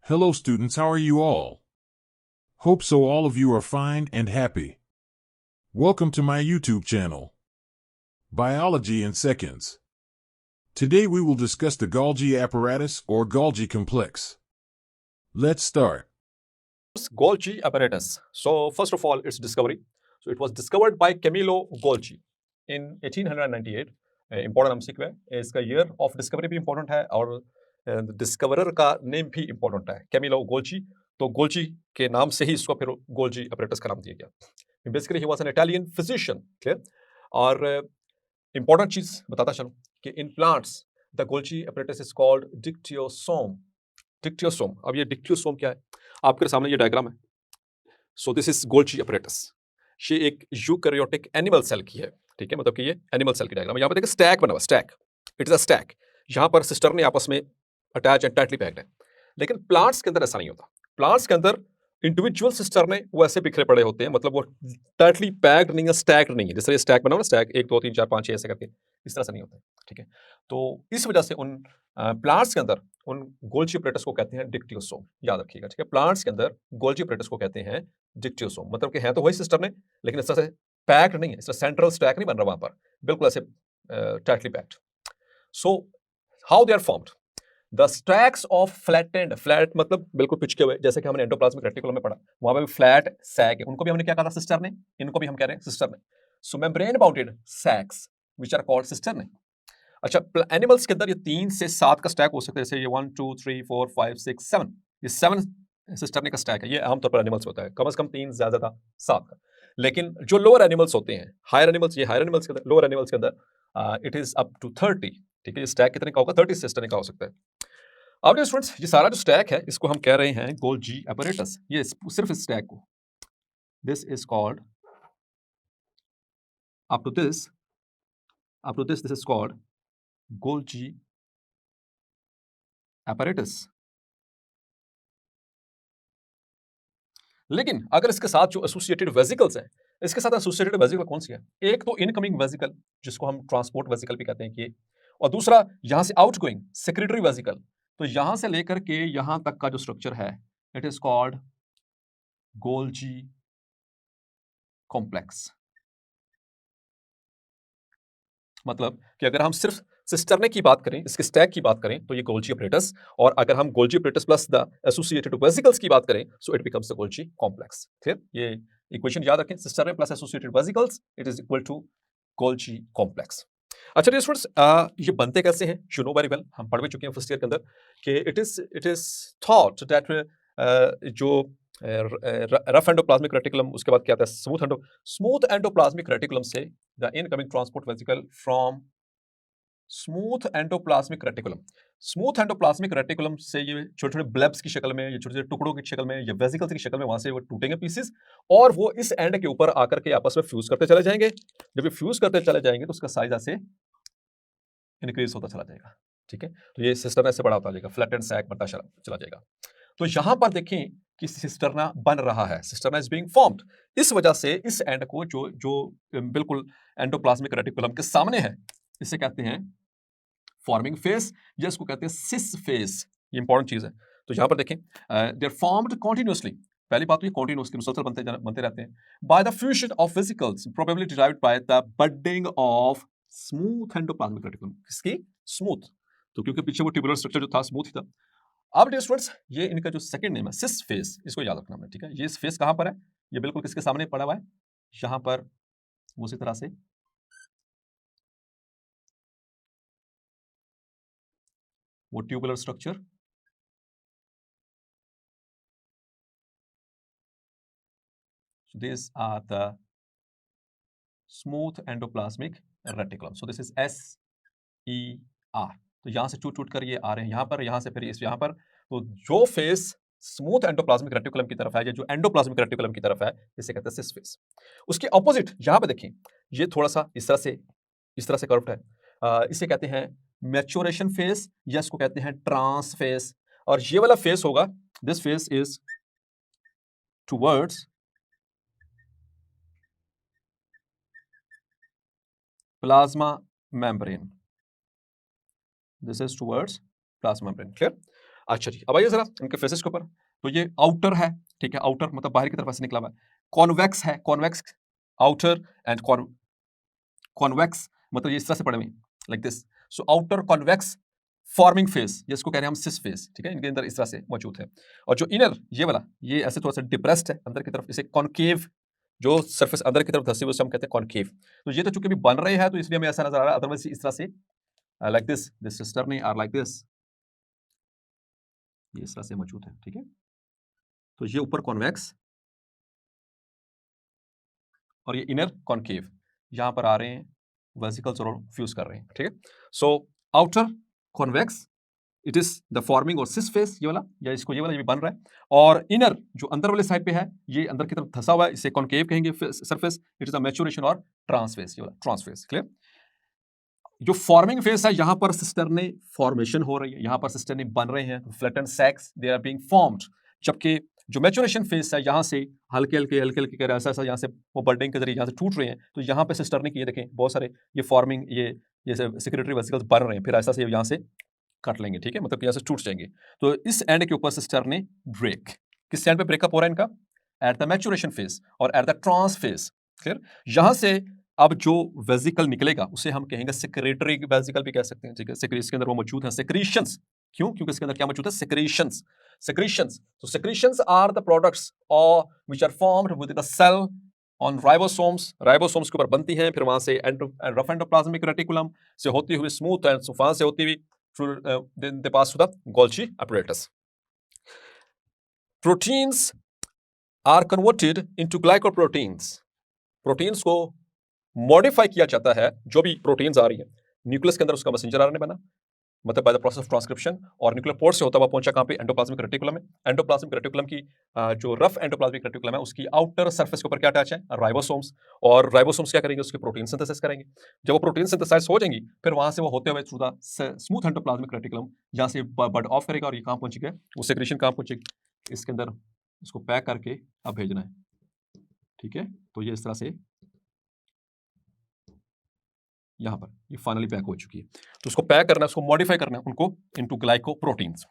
Hello students, how are you all? Hope so all of you are fine and happy. Welcome to my YouTube channel, Biology in Seconds. Today we will discuss the Golgi apparatus or Golgi complex. Let's start. Golgi apparatus. So first of all, its discovery. So it was discovered by Camillo Golgi in 1898. Important MCQ है, इसका year of discovery भी important है और discoverer का name भी important है, Camillo Golgi. तो Golgi के नाम से ही इसको फिर गोल्जी apparatus का नाम दिया गया. Basically he was an Italian physician, clear? और important चीज बताता चलूं कि in plants the Golgi apparatus is called dictyosome. Dictyosome. अब ये डिक्टियोसोम क्या है? आपके सामने ये डायग्राम है. So this is Golgi apparatus. ये एक यूकैरियोटिक एनिमल सेल की है, ठीक है, मतलब कि ये एनिमल सेल की डायग्राम है. यहाँ पर देखिए स्टैक बना हुआ, stack. It is a stack. यहाँ पर सिस्टर ने आपस में अटैच एंड टाइटली पैक्ड है. लेकिन प्लांट्स के अंदर ऐसा नहीं होता. प्लांट्स के अंदर इंडिविजुअल सिस्टर ने वो ऐसे बिखरे पड़े होते हैं, मतलब वो टाइटली पैक्ड नहीं है, स्टैक्ड नहीं है. जैसे ये स्टैक बना हुआ ना, स्टैक 1 2 3 4 5 6 ऐसे करके, इस तरह से नहीं होता है, ठीक है. तो इस वजह से उन प्लांट्स के अंदर उन गोल्जी apparatus को कहते हैं डिक्टियोसोम. याद रखिएगा, ठीक है. प्लांट्स के अंदर गोल्जी apparatus को कहते हैं डिक्टियोसोम. मतलब कि है तो वही सिस्टर ने, लेकिन इस तरह से पैक्ड नहीं है, इस तरह सेंट्रल स्टैक नहीं बन रहा वहां पर, बिल्कुल ऐसे tightly packed. So how they are formed? The stacks of flattened, flat मतलब बिल्कुल पिचके हुए, जैसे कि हमने एंडोप्लाज्मिक रेटिकुलम में पढ़ा, वहां पे भी फ्लैट सैक है. उनको भी हमने क्या कहा था? सिस्टर ने. इनको भी हम कह रहे हैं cisternae. So membrane bounded sacs which are called cisternae. अच्छा, एनिमल्स के अंदर ये 3 से 7 का स्टैक हो सकता है. जैसे ये 1 2 3 4 5 6 7, ये 7 सिस्टरने का स्टैक है. ये आमतौर पर एनिमल्स होता है, कम से कम 3, ज्यादा 7 का. लेकिन जो लोअर एनिमल्स होते हैं, हायर एनिमल्स, ये हायर एनिमल्स के अंदर, लोअर एनिमल्स के अंदर इट इज अप टू 30, ठीक है. ये स्टैक कितने का होगा? 30 सिस्टरने का हो सकता है. अब स्टूडेंट्स, ये सारा जो स्टैक है इसको हम कह रहे हैं गोल्जी apparatus. ये सिर्फ इस स्टैक को, this is called up to this is called Golgi apparatus. लेकिन अगर इसके साथ जो एसोसिएटेड वेसिकल्स हैं, इसके साथ एसोसिएटेड वेसिकल कौन सी है? एक तो इनकमिंग वेसिकल, जिसको हम ट्रांसपोर्ट वेसिकल भी कहते हैं कि, और दूसरा यहां से आउटगोइंग सेक्रेटरी वेसिकल. तो यहां से लेकर के यहां तक का जो स्ट्रक्चर है, it is called Golgi complex. मतलब कि अगर हम सिर्फ सिस्टरने की बात करें, इसके स्टैक की बात करें, तो ये गोल्जी apparatus. और अगर हम Golgi apparatus plus the associated vesicles की बात करें, so it becomes the Golgi complex. Clear? ये इक्वेशन याद रखें, cisternae plus associated vesicles, it is equal to Golgi complex. अच्छा डियर स्टूडेंट्स, ये बनते कैसे हैं? यू नो वेरी वेल, हम पढ़ भी चुके हैं फर्स्ट ईयर के अंदर कि इट इज थॉट दैट जो रफ एंडोप्लाज्मिक रेटिकुलम, उसके बाद क्या आता है स्मूथ एंडोप्लाज्मिक रेटिकुलम से the incoming transport vesicle from smooth endoplasmic reticulum. Smooth endoplasmic reticulum से ये छोटे छोटे ब्लेब्स की शक्ल में, ये छोटे छोटे टुकड़ों की शक्ल में, ये वेसिकल्स की शक्ल में वहां से वो टूटेंगे पीसेस, और वो इस एंड के ऊपर आकर के आपस में फ्यूज करते चले जाएंगे. जब ये फ्यूज करते चले जाएंगे तो उसका साइज ऐसे इंक्रीज होता चला जाएगा, ठीक है. तो ये सिस्टर्ना ऐसे बड़ा होता जाएगा, फ्लैटेंड सैक बनता चला जाएगा. तो यहां पर देखें कि सिस्टर्ना बन रहा है, सिस्टर्ना इज बीइंग फॉर्म्ड. इस वजह से इस एंड को जो जो बिल्कुल एंडोप्लाज्मिक रेटिकुलम के सामने है, इसे कहते हैं फॉर्मिंग फेस, या इसको कहते हैं सिस फेस. ये इंपॉर्टेंट चीज है. तो यहां पर देखें, दे आर फॉर्म्ड कॉन्टिन्यूअसली. पहली बात तो ये कॉन्टिन्यूअसली मुसलसल बनते रहते हैं by the fusion of vesicles, probably derived by the budding of smooth endoplasmic reticulum. किसकी? स्मूथ. तो क्योंकि पीछे वो ट्यूबुलर स्ट्रक्चर जो था स्मूथ ही था. अब डियर स्टूडेंट्स, ये इनका जो सेकंड नेम है सिस फेस, इसको याद रखना है, ठीक है. ये फेस कहां पर है? ये बिल्कुल किसके सामने पड़ा हुआ है? यहां पर उसी तरह से वो tubular structure, so these are the smooth endoplasmic reticulum. So this is SER. तो यहां से टूट टूट कर ये आ रहे हैं यहां पर, यहां से फिर इस यहां पर. तो जो फेस स्मूथ एंडोप्लाज्मिक रेटिकुलम की तरफ है, या जो एंडोप्लाज्मिक रेटिकुलम की तरफ है, इसे कहते हैं सिस फेस. उसके ऑपोजिट यहां पर देखें, ये थोड़ा सा इस तरह से कर्व्ड है. इसे कहते हैं मैच्योरेशन फेस, या इसको कहते हैं ट्रांस फेस. और ये वाला फेस होगा, this face is towards plasma membrane. This is towards plasma membrane. Clear? अच्छा जी, अब आइए जरा इनके फेसेस के ऊपर। तो ये आउटर है, ठीक है, आउटर मतलब बाहर की तरफ ऐसे निकला हुआ है। कॉन्वेक्स है, कॉन्वेक्स आउटर एंड कॉन्वेक्स मतलब ये इस तरह से पड़े हुए like this. So outer convex forming face, जिसको कह रहे हैं हम सिस फेस, ठीक है, इनके अंदर इस तरह से मौजूद है। और जो इनर ये वाला, ये ऐसे थोड़ा सा डिप्रेस्ड है अंदर की तरफ, इसे कॉनकेव, जो सरफेस अंदर की तरफ धसी हुई उसे हम कहते हैं कॉनकेव। तो ये तो चूंकि भी बन रहे हैं तो इसलिए हमें ऐसा नजर आ रहा है, अदरवाइज इस तरह से like this cisternae are like this, ये इस तरह से मौजूद है, ठीक है। तो ये ऊपर कॉन्वेक्स और ये इनर कॉनकेव, यहां पर आ रहे हैं वेसिकल्स और फ्यूज कर रहे हैं, ठीक है। So outer convex, it is the forming और सिस फेस, ये वाला या इसको ये वाला ये भी बन रहा है। और इनर जो अंदर वाले साइड पे है, ये अंदर की तरफ धसा हुआ है, इसे कॉनकेव कहेंगे surface. It is a maturation और ट्रांसफेस, ये वाला ट्रांसफेस, क्लियर। जो फॉर्मिंग फेस है, यहां पर सिस्टर्ने फॉर्मेशन हो रही है, यहां पर सिस्टर्ने बन रहे हैं, flatten sacs they are being formed. जबकि जो मैच्योरेशन फेस है, यहां से हल्के हल्के कर ऐसा ऐसा यहां से वो बर्डिंग के जरिए यहां से टूट रहे हैं। तो यहां पे सिस्टर्ने की ये देखें बहुत सारे ये फॉर्मिंग ये सेक्रेटरी वेसिकल्स बन रहे हैं, फिर ऐसा से यहां से कट लेंगे, ठीक है, मतलब कि यहां से टूट जाएंगे। तो इस एंड के ऊपर सिस्टर्ने ब्रेक, किस एंड पे ब्रेकअप हो रहा है इनका? एट द मैच्योरेशन फेस और at the trans face, clear. यहां से अब जो वेसिकल निकलेगा उसे हम कहेंगे सेक्रेटरी वेसिकल भी कह सकते हैं, ठीक है। इसके अंदर वो मौजूद है सेक्रीशंस, क्यों? क्योंकि इसके अंदर क्या मौजूद है? सेक्रीशंस। सेक्रीशंस, तो सेक्रीशंस आर द प्रोडक्ट्स और which are formed with the cell on ribosomes, ribosomes के ऊपर बनती हैं, फिर वहां से रफ एंडोप्लाज्मिक रेटिकुलम से होती हुई स्मूथ एंड वहां से होती हुई then they pass to the Golgi apparatus. Proteins are converted into glycoproteins. Proteins को मॉडिफाई किया जाता है, जो भी प्रोटीन्स आ रही है न्यूक्लियस के अंदर, उसका मैसेंजर आरएनए बना, मतलब by the process of transcription, और न्यूक्लियर पोर्ट से होता हुआ पहुंचा कहां पे? एंडोप्लाज्मिक रेटिकुलम में। एंडोप्लाज्मिक रेटिकुलम की जो रफ एंडोप्लाज्मिक रेटिकुलम है, उसकी आउटर सरफेस के ऊपर क्या अटैच है? राइबोसोम्स। और राइबोसोम्स क्या करेंगे? उसके प्रोटीन सिंथेसिस करेंगे। जब वो प्रोटीन सिंथेसाइज हो जाएंगी, फिर वहां से वो होते हुए through the smooth endoplasmic reticulum यहां से बर्ड ऑफ करेगा, और ये कहां पहुंचेगा? वो सेक्रेशन कहां पहुंचेगी? इसके अंदर इसको पैक करके अब भेजना है, ठीक है। तो ये इस तरह से यहां पर ये फाइनली पैक हो चुकी है। तो उसको पैक करना है, उसको मॉडिफाई करना है उनको into glycoproteins.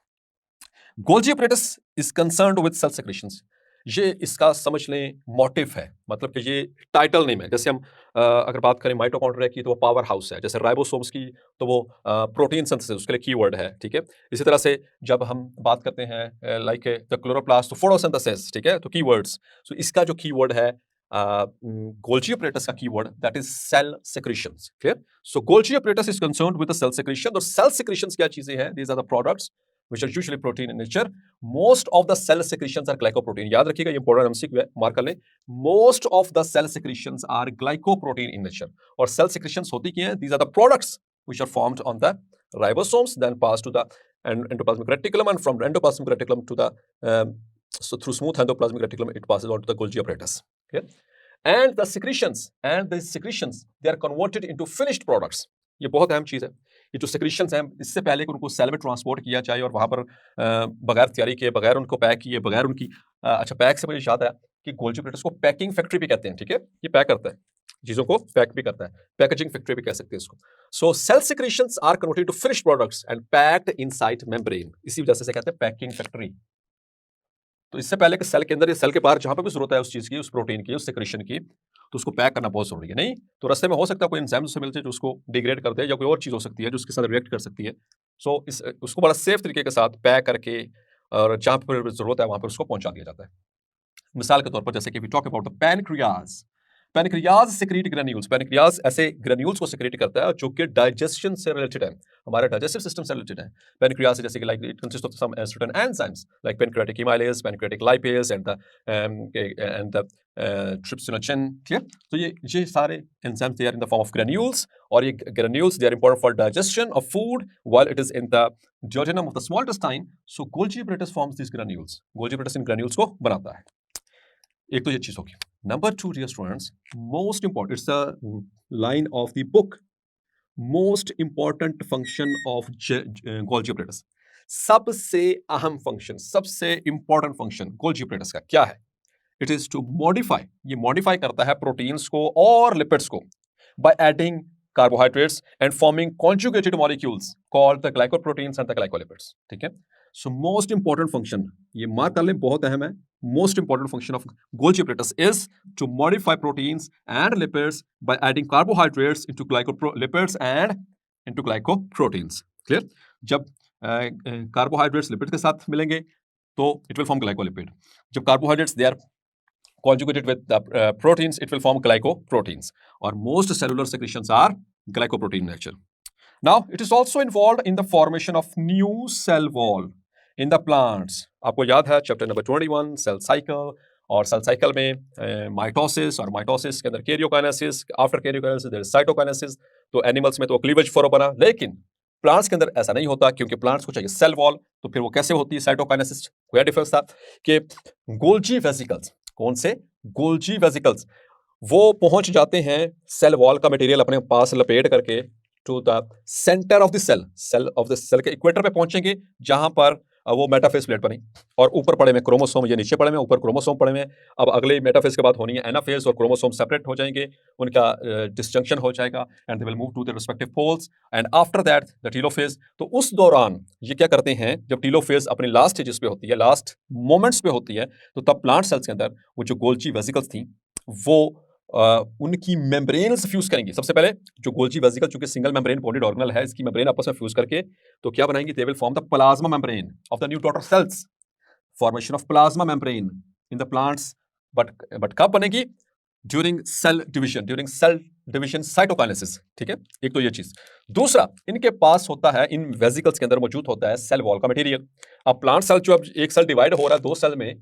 Golgi apparatus is concerned with cell secretions. ये इसका समझ लें मोटिव है, मतलब कि ये टाइटल नेम है। जैसे हम अगर बात करें माइटोकॉन्ड्रिया की तो वो पावर हाउस है, जैसे राइबोसोम्स की तो वो प्रोटीन सिंथेसिस उसके लिए कीवर्ड है, ठीक है। इसी तरह से जब हम बात करते हैं लाइक द क्लोरोप्लास्ट, तो फोटोसिंथेसिस, ठीक है, तो कीवर्ड्स। सो इसका जो कीवर्ड है गोल्जी apparatus का keyword, that is cell secretions, clear. So Golgi apparatus is concerned with the cell secretion. और सेल सेक्रेशंस क्या चीजें हैं? These are the products which are usually protein in nature. Most of the cell secretions are glycoprotein. याद रखिएगा, ये important MCQ है, mark कर लें। Most of the cell secretions are glycoprotein in nature. और cell secretions होती क्या हैं? These are the products which are formed on the ribosomes, then pass to the endoplasmic reticulum, and from the endoplasmic reticulum to the so through smooth endoplasmic reticulum it passes on to the Golgi apparatus. Okay? And the secretions they are converted into finished products. ये बहुत अहम चीज है। ये जो secretions हैं, इससे पहले कि उनको सेल में ट्रांसपोर्ट किया जाए और वहां पर बगैर तैयारी किए, बगैर उनको पैक किए, बगैर उनकी अच्छा, पैक से मुझे याद आया कि गोल्जी apparatus को पैकिंग फैक्ट्री भी कहते हैं, ठीक है। ये पैक करता है, चीजों को पैक भी करता है, पैकेजिंग फैक्ट्री भी कह सकते हैं इसको। So cell secretions are converted to finished products and packed inside membrane. इसी वजह से कहते हैं पैकिंग फैक्ट्री। तो इससे पहले कि सेल के अंदर या सेल के बाहर जहां पर भी जरूरत है उस चीज की, उस प्रोटीन की, उस सेक्रेशन की, तो उसको पैक करना बहुत जरूरी है। नहीं तो रास्ते में हो सकता है कोई एंजाइम उससे मिल जाए जो उसको डिग्रेड कर दे, या कोई और चीज हो सकती है जो उसके साथ रिएक्ट कर सकती है। सो उसको बड़ा सेफ तरीके के साथ पैक करके और जहां पर जरूरत है वहां पर उसको पहुंचा दिया जाता है। मिसाल के तौर पर जैसे कि we talk about the pancreas. Pancreas secrete granules, pancreas ऐसे ग्रेन्यूल्स को सेक्रेट करता है जो कि डाइजेशन से रिलेटेड है, हमारे डाइजेस्टिव सिस्टम से रिलेटेड है। पैनक्रियाज जैसे कि like it consist of some certain enzymes like pancreatic amylase, pancreatic lipase and the trypsinogen, clear. तो ये सारे enzymes they are in the form of granules, और ये granules they are important for digestion of food while it is in the duodenum of the small intestine. So Golgi apparatus forms these granules. Golgi apparatus इन granules को बनाता है। एक तो ये चीज होगी। नंबर 2 dear students, most important, it's the line of the book, most important function of Golgi apparatus। सबसे अहम फंक्शन, सबसे इंपॉर्टेंट फंक्शन गोल्जी apparatus का क्या है? इट इज टू मॉडिफाई, ये मॉडिफाई करता है प्रोटीन्स को और लिपिड्स को by adding carbohydrates and forming conjugated molecules called the glycoproteins and the glycolipids, ठीक है। सो मोस्ट इंपॉर्टेंट फंक्शन, ये मार्क कर लें, बहुत अहम है, most important function of Golgi apparatus is to modify proteins and lipids by adding carbohydrates into glycolipids and into glycoproteins. Clear? जब carbohydrates lipid के साथ मिलेंगे तो इट विल फॉर्म ग्लाइकोलिपिड। जब carbohydrates they are conjugated with the proteins, it will form glycoproteins, or most cellular secretions are glycoprotein in nature. Now it is also involved in the formation of new cell wall in the plants. आपको याद है chapter number 21 cell cycle, और cell cycle में mitosis, और mitosis के अंदर karyokinesis, after karyokinesis there is cytokinesis. तो animals में तो क्लीवेज फॉरो बना, लेकिन प्लांट्स के अंदर ऐसा नहीं होता, क्योंकि प्लांट्स को चाहिए सेल वॉल। तो फिर वो कैसे होती है साइटोकाइनेसिस? क्या डिफरेंस था कि गोल्जी वेसिकल्स, कौन से? गोल्जी वेसिकल्स, वो पहुंच जाते हैं सेल वॉल का मटेरियल अपने पास लपेट करके to the centre of the cell of the cell के इक्वेटर पे पहुंचेंगे, जहां पर वो मेटाफेज प्लेट बनी, और ऊपर पड़े में क्रोमोसोम, ये नीचे पड़े में, ऊपर क्रोमोसोम पड़े में। अब अगले मेटाफेज के बाद होनी है एनाफेज, और क्रोमोसोम सेपरेट हो जाएंगे, उनका डिसजंक्शन हो जाएगा, and they will move to the respective poles, and after that the telophase. तो उस दौरान ये क्या करते हैं, जब टीलोफेज अपनी लास्ट स्टेजेस पे होती है, लास्ट मोमेंट्स पे होती है, तो तब प्लांट सेल्स के अंदर वो जो गोल्जी वेसिकल्स थी वो उनकी मेम्ब्रेन्स फ्यूज करेंगी। सबसे पहले जो गोल्जी वेसिकल, चूंकि सिंगल मेम्ब्रेन बॉन्डेड ऑर्गेनल है, इसकी मेम्ब्रेन आपस में फ्यूज करके तो क्या बनाएंगे, they will form the plasma membrane of the new daughter cells. Formation of plasma membrane in the plants, but कब बनेगी? During cell division cytokinesis. ठीक है, एक तो ये चीज। दूसरा, इनके पास होता है, इन वेसिकल्स के अंदर मौजूद होता है सेल वॉल का मटेरियल। अब प्लांट सेल जो, अब एक सेल डिवाइड हो रहा है दो सेल में,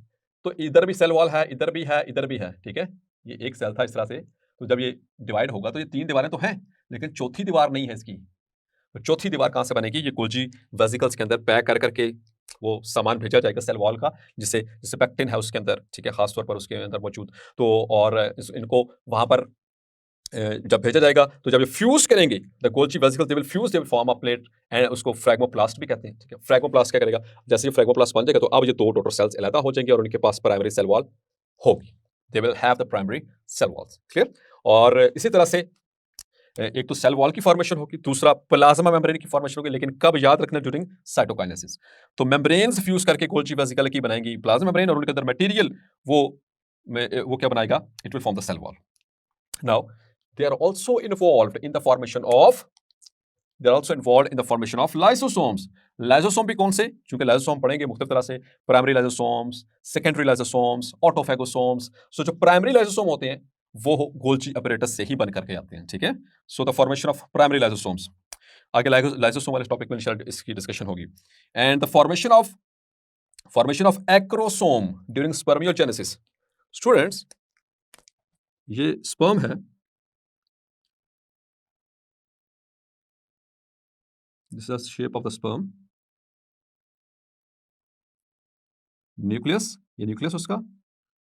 तो इधर भी सेल वॉल है, इधर भी है, इधर भी है। ठीक है, ये एक सेल था इस तरह से, तो जब ये डिवाइड होगा तो ये तीन दीवारें तो हैं, लेकिन चौथी दीवार नहीं है इसकी। तो चौथी दीवार कहां से बनेगी? ये गोल्जी वेसिकल्स के अंदर पैक कर करके वो सामान भेजा जाएगा सेल वॉल का, जिसे जैसे पैक्टिन है उसके अंदर, ठीक है, खासतौर पर उसके अंदर मौजूद। तो और इनको वहां पर जब भेजा जाएगा, तो जब ये फ्यूज करेंगे the Golgi vesicles, they will fuse, they will form a plate, and उसको फ्रैग्मोप्लास्ट भी कहते हैं। ठीक है, फ्रैग्मोप्लास्ट क्या करेगा, जैसे ये फ्रैग्मोप्लास्ट बन जाएगा, तो अब ये दो डॉटर सेल्स अलग हो जाएंगे, और उनके पास प्राइमरी सेल वॉल होगी। They will have the primary cell walls. Clear? और इसी तरह से एक तो सेल वॉल की फॉर्मेशन होगी, दूसरा प्लाज्मा मेम्ब्रेन की फॉर्मेशन होगी, लेकिन कब? याद रखना, ड्यूरिंग साइटोकाइनेसिस। तो मेम्ब्रेन्स फ्यूज करके गोल्जी वेसिकल की बनाएंगी प्लाज्मा मेम्ब्रेन, और उनके अंदर मटेरियल वो क्या बनाएगा? It will form the cell wall. Now they are also involved in the formation of lysosomes. Lysosome भी कौन से? क्योंकि लाइसोसोम पढ़ेंगे मुख्तलिफ तरह से, primary lysosomes, secondary lysosomes, autophagosomes. So जो प्राइमरी लाइसोसोम होते हैं वो गोल्जी अपैरेटस से ही बन करके आते हैं। ठीक है, so the formation of primary lysosomes, आगे लाइसोसोम वाले टॉपिक में इंशाल्लाह इसकी डिस्कशन होगी। And the formation of acrosome during spermiogenesis. Students, ये स्पर्म है, this is the shape of the sperm, nucleus, ये न्यूक्लियस उसका,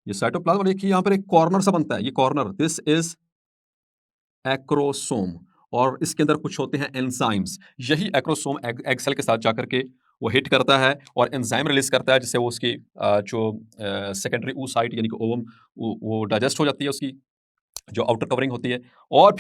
ये साइटोप्लाज्म, और देखिए यहाँ पर एक कॉर्नर सा बनता है, ये कॉर्नर, दिस इज एक्रोसोम, और इसके अंदर कुछ होते हैं एंजाइम्स। यही एक्रोसोम एग सेल के साथ जाकर के वो हिट करता है और एंजाइम रिलीज करता है, जिससे वो उसकी जो सेकेंडरी oocyte यानी कि ओवम, वो डाइजेस्ट हो जाती है, उसकी जो आउटर कवरिंग होती है, और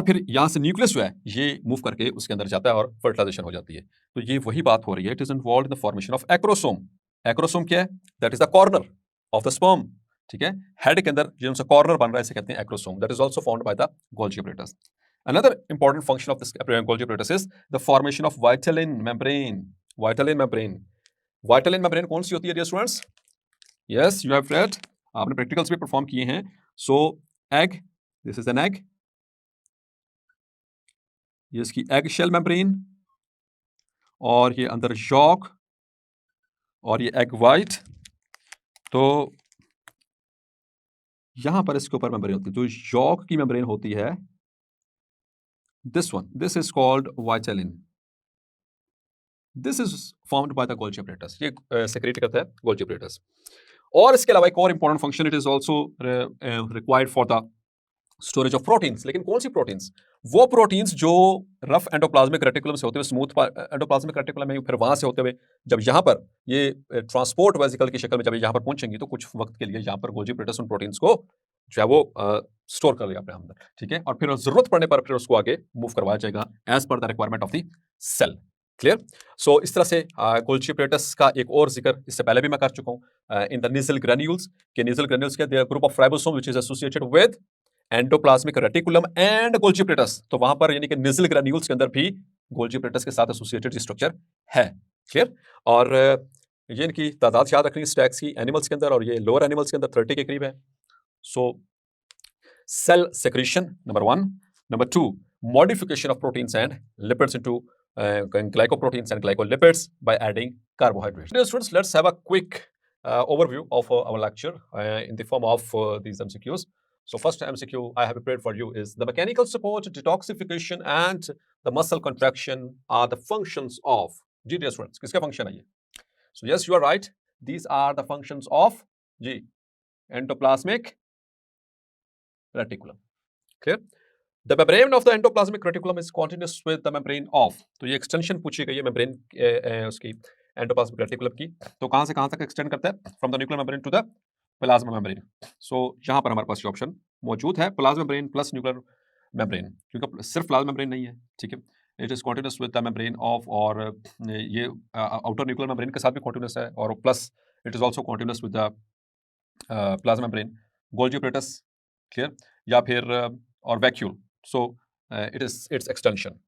फिर यहाँ से न्यूक्लियस जो है ये मूव करके उसके अंदर जाता है और फर्टिलाइजेशन हो जाती है। तो ये वही बात हो रही है, it is involved in the formation of acrosome. Acrosome क्या है? That is the corner of the sperm. ठीक है, हेड के अंदर जो कॉर्नर बन रहा है, इसे कहते हैं acrosome. That is also found by the Golgi apparatus. Another important function of this Golgi apparatus is the formation of vitelline membrane. Vitelline membrane कौन सी होती है, dear students? Yes, you have read. आपने प्रैक्टिकल्स भी perform किए हैं। So egg, this is an egg. ये इसकी egg shell membrane, और ये अंदर यॉक, और ये एग वाइट। तो यहां पर इसके ऊपर मेम्ब्रेन होती है, जो यॉक की मेम्ब्रेन होती है, this is called vitelline. This is formed by the Golgi apparatus. ये सेक्रेट करता है गोल्जी apparatus। और इसके अलावा एक और important function, it is also required for the storage of proteins. लेकिन कौन सी प्रोटीन्स? वो प्रोटीन्स जो रफ एंडोप्लाज्मिक रेटिकुलम से होते हुए स्मूथ एंडोप्लाज्मिक रेटिकुलम में, फिर वहां से होते हुए जब यहाँ पर ये ट्रांसपोर्ट वेसिकल की शक्ल में जब यहाँ पर पहुंचेंगी, तो कुछ वक्त के लिए यहाँ पर गोल्जी apparatus उन प्रोटीन्स को जो है वो स्टोर कर लेगा अपने अंदर। ठीक है, और फिर जरूरत पड़ने पर फिर उसको आगे मूव करवाया जाएगा as per the requirement of the cell. Clear? So इस तरह से गोल्ची अपैरेटस का एक और जिक्र इससे पहले भी मैं कर चुका हूँ इन द निजल ग्रेन्यूल्स के निजल ग्रेन्यूल्स के group of ribosome which is associated with endoplasmic reticulum and Golgi apparatus. तो वहां पर यानी कि निजल ग्रेन्यूल्स के अंदर भी गोल्ची अपैरेटस के साथ एसोसिएटेड स्ट्रक्चर है। क्लियर? और ये इनकी तादाद याद रखनी स्टैक्स की एनिमल्स के अंदर, और ये लोअर एनिमल्स के अंदर 30 के करीब है। सो cell secretion, number 1. Number 2, modification of proteins and lipids into glycoproteins and glycolipids by adding carbohydrates. Dear students, let's have a quick overview of our lecture in the form of these MCQs. So first MCQ I have prepared for you is the mechanical support, detoxification and the muscle contraction are the functions of, ji dear students, किसका function है ये? So yes, you are right. These are the functions of ji endoplasmic reticulum. Clear? The membrane of the endoplasmic reticulum is continuous with the membrane of, तो ये extension पूछी गई है membrane उसकी endoplasmic reticulum की। तो कहां से कहां तक एक्सटेंड करता है? From the nuclear membrane to the plasma membrane. So यहां पर हमारे पास ये ऑप्शन मौजूद है, plasma membrane plus nuclear membrane, क्योंकि सिर्फ प्लाज्मा मेम्ब्रेन नहीं है। ठीक है, it is continuous with the membrane of, और ये आउटर न्यूक्लियर मेम्ब्रेन के साथ भी कॉन्टिन्यूस है, और plus it is also continuous with the plasma membrane. Golgi apparatus, clear, या फिर और vacuole. So it is its extension.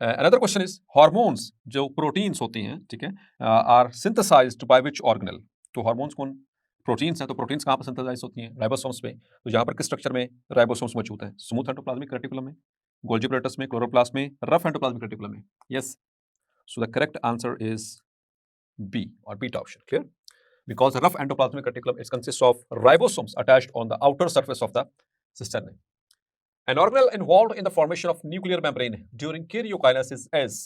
Another question is hormones, जो प्रोटीन्स होती हैं, ठीक है, are synthesized by which organelle. तो हार्मोन्स कौन? प्रोटीन्स हैं। तो प्रोटीन्स कहाँ पर सिंथेसाइज होती हैं? राइबोसोम्स में। तो यहाँ पर किस स्ट्रक्चर में राइबोसोम्स मौजूद है? स्मूथ एंडोप्लाज्मिक रेटिकुलम में, गोल्जी अपैरेटस में, क्लोरोप्लास्ट में, रफ एंडोप्लाज्मिक रेटिकुलम में। Yes, so the correct answer is B, और beta option. Clear? Because the rough endoplasmic reticulum it consists of ribosomes attached on the outer surface of the cisternae. An organelle involved in the formation of nuclear membrane during karyokinesis is,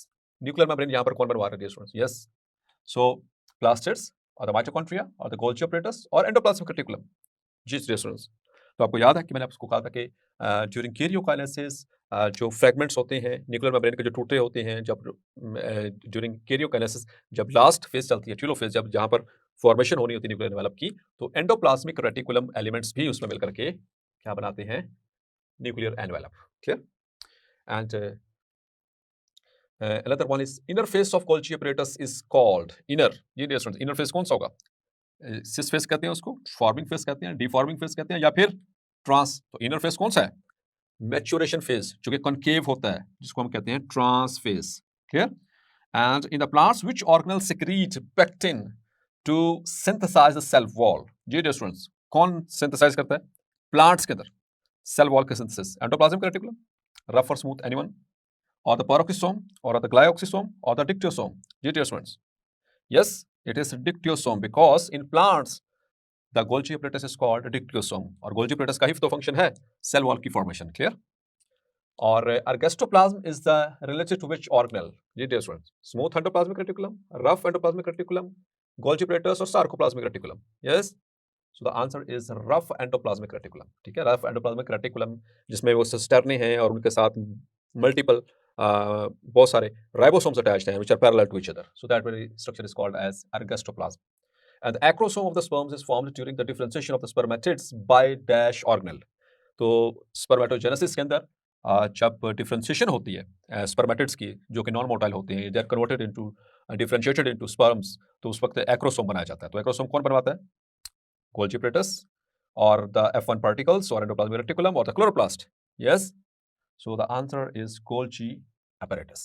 nuclear membrane यहाँ पर कौन बनवा रहे हैं students? Yes, so plastids or the mitochondria or the Golgi apparatus or endoplasmic reticulum. Ji students, तो आपको याद है कि मैंने आपको कहा था कि ड्यूरिंग कैरियोकाइनेसिस जो फ्रेगमेंट्स होते हैं न्यूक्लियर मेम्ब्रेन के, जो टूटे होते हैं, जब ड्यूरिंग कैरियोकाइनेसिस जब लास्ट फेज चलती है, टेलोफेज, जब जहाँ पर फॉर्मेशन होनी होती है न्यूक्लियर एनवेलप की, तो एंडोप्लाज्मिक रेटिकुलम एलिमेंट्स भी उसमें मिलकर के क्या बनाते हैं? Nuclear envelope. Clear? And another one is inner face of Golgi apparatus is called inner, ये डियर स्टूडेंट्स, इनर फेस कौन सा होगा? सिस फेस कहते हैं उसको, फॉर्मिंग फेस कहते हैं, डिफॉर्मिंग फेस कहते हैं, या फिर ट्रांस। तो इनर फेस कौन सा है? मैच्योरेशन फेस, जो कि कॉनकेव होता है, जिसको हम कहते हैं trans face. Clear? And in the plants which organelle secrete pectin to synthesize the cell wall. जी डियर स्टूडेंट्स, कौन सिंथेसाइज करता है प्लांट्स के अंदर सेल वॉल के सिंथेसिस? एंडोप्लाज्मिक रेटिकुलम, रफ और smooth, anyone, or the peroxisome or the glyoxysome or the dictyosome? Dear students, yes, it is dictyosome because in plants the Golgi apparatus is called dictyosome, और Golgi apparatus का ही तो function है cell wall की formation. Clear? और ergastoplasm is the related to which organelle? जी dear students, smooth endoplasmic reticulum, rough endoplasmic reticulum, Golgi apparatus और sarcoplasmic reticulum? Yes, so the answer is rough endoplasmic reticulum. ठीक है, rough endoplasmic reticulum जिसमें वो cisternae हैं और उनके साथ मल्टीपल बहुत सारे राइबोसोम्स अटैच्ड हैं which are parallel to each other, so that very structure is called as ergastoplasm. And the acrosome of the sperms is formed during the differentiation of the spermatids by dash organelle. तो spermatogenesis के अंदर जब differentiation होती है spermatids की, जो कि non motile होते हैं, they are converted into differentiated into sperms, तो उस वक्त एक्रोसोम बनाया जाता है। तो एक्रोसोम कौन बनवाता है? गोल्जी अपैरेटस और द F1 particles और एंडोप्लाज्मिक रेटिकुलम और the chloroplast. Yes, so the answer is Golgi apparatus.